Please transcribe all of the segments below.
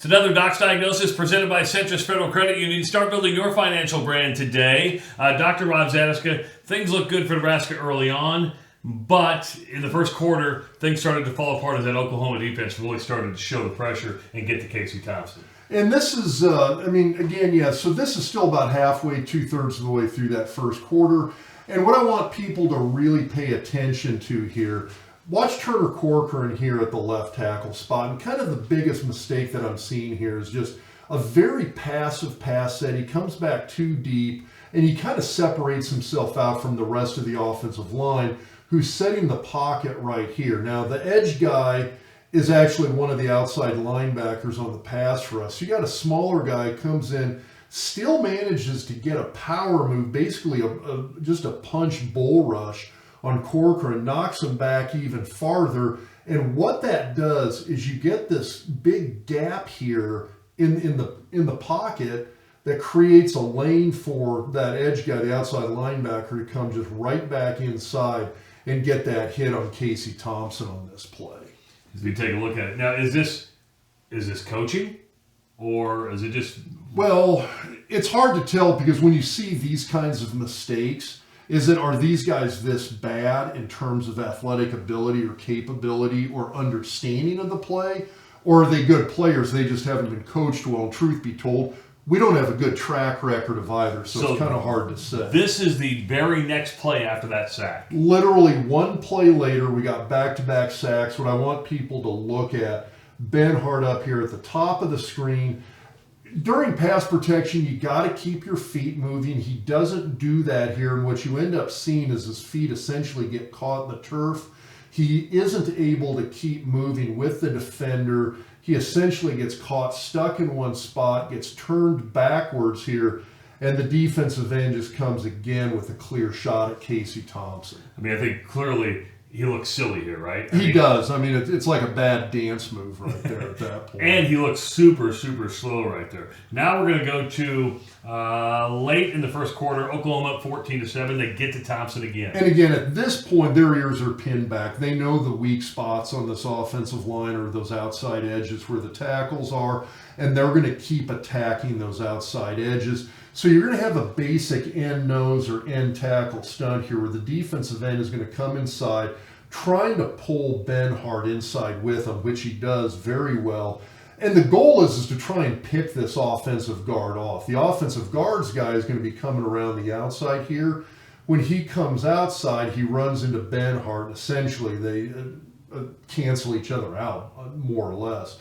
It's another Doc's Diagnosis presented by Centris Federal Credit Union. Start building your financial brand today. Dr. Rob Zatechka, things look good for Nebraska early on, but in the first quarter, things started to fall apart as that Oklahoma defense really started to show the pressure and get to Casey Thompson. And this is, so this is still about halfway, 2/3 of the way through that first quarter. And what I want people to really pay attention to here, watch Turner Corcoran here at the left tackle spot. And kind of the biggest mistake that I'm seeing here is just a very passive pass set. He comes back too deep, and he kind of separates himself out from the rest of the offensive line, who's setting the pocket right here. Now, the edge guy is actually one of the outside linebackers on the pass rush. So you got a smaller guy comes in, still manages to get a power move, basically just a punch bull rush on Corcoran, knocks him back even farther. And what that does is you get this big gap here in the pocket that creates a lane for that edge guy, the outside linebacker, to come just right back inside and get that hit on Casey Thompson on this play. As we take a look at it now, is this coaching, or is it just? Well, it's hard to tell because when you see these kinds of mistakes, are these guys this bad in terms of athletic ability or capability or understanding of the play? Or are they good players? They just haven't been coached well. And truth be told, we don't have a good track record of either, so it's kind of hard to say. This is the very next play after that sack. Literally one play later, we got back-to-back sacks. What I want people to look at, Benhart up here at the top of the screen. During pass protection, you got to keep your feet moving. He doesn't do that here, and what you end up seeing is his feet essentially get caught in the turf. He isn't able to keep moving with the defender. He essentially gets caught stuck in one spot, gets turned backwards here, and the defensive end just comes again with a clear shot at Casey Thompson. I mean, I think clearly he looks silly here, right? He does. I mean, it's like a bad dance move right there at that point. And he looks super, super slow right there. Now we're going to go to late in the first quarter, Oklahoma up 14-7. They get to Thompson again. And again, at this point, their ears are pinned back. They know the weak spots on this offensive line or those outside edges where the tackles are, and they're going to keep attacking those outside edges. So you're going to have a basic end nose or end tackle stunt here where the defensive end is going to come inside, trying to pull Benhart inside with him, which he does very well. And the goal is to try and pick this offensive guard off. The offensive guards guy is going to be coming around the outside here. When he comes outside, he runs into Benhart. Essentially, they cancel each other out, more or less.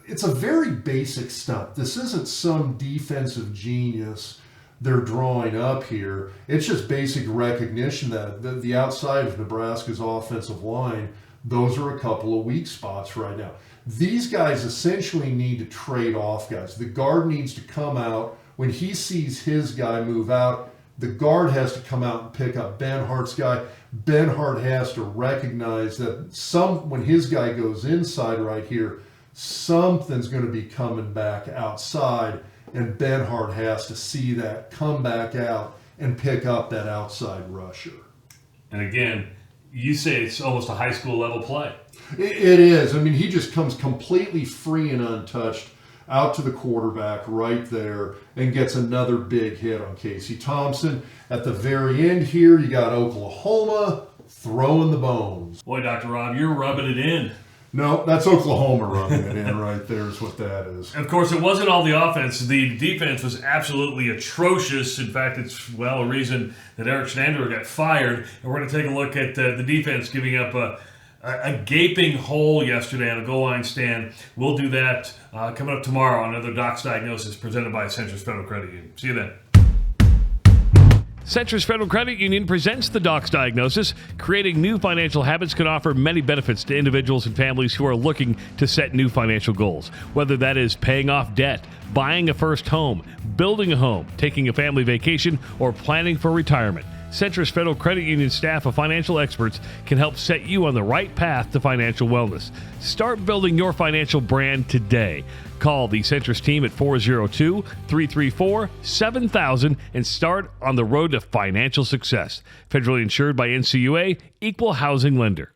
It's a very basic stunt. This isn't some defensive genius they're drawing up here. It's just basic recognition that the outside of Nebraska's offensive line, those are a couple of weak spots right now. These guys essentially need to trade off guys. The guard needs to come out. When he sees his guy move out, the guard has to come out and pick up Benhart's guy. Benhart has to recognize that when his guy goes inside right here, something's going to be coming back outside, and Benhart has to see that, come back out, and pick up that outside rusher. And again, you say it's almost a high school level play. It is. I mean, he just comes completely free and untouched out to the quarterback right there and gets another big hit on Casey Thompson. At the very end here, you got Oklahoma throwing the bones. Boy, Dr. Rob, you're rubbing it in. No, that's Oklahoma rubbing it in right there is what that is. Of course, it wasn't all the offense. The defense was absolutely atrocious. In fact, it's, a reason that Eric Schneider got fired. And we're going to take a look at the defense giving up a gaping hole yesterday on a goal line stand. We'll do that coming up tomorrow on another Doc's Diagnosis presented by Centris Federal Credit Union. See you then. Centris Federal Credit Union presents the Doc's Diagnosis. Creating new financial habits can offer many benefits to individuals and families who are looking to set new financial goals. Whether that is paying off debt, buying a first home, building a home, taking a family vacation, or planning for retirement, Centris Federal Credit Union staff of financial experts can help set you on the right path to financial wellness. Start building your financial brand today. Call the Centris team at 402-334-7000 and start on the road to financial success. Federally insured by NCUA, Equal Housing Lender.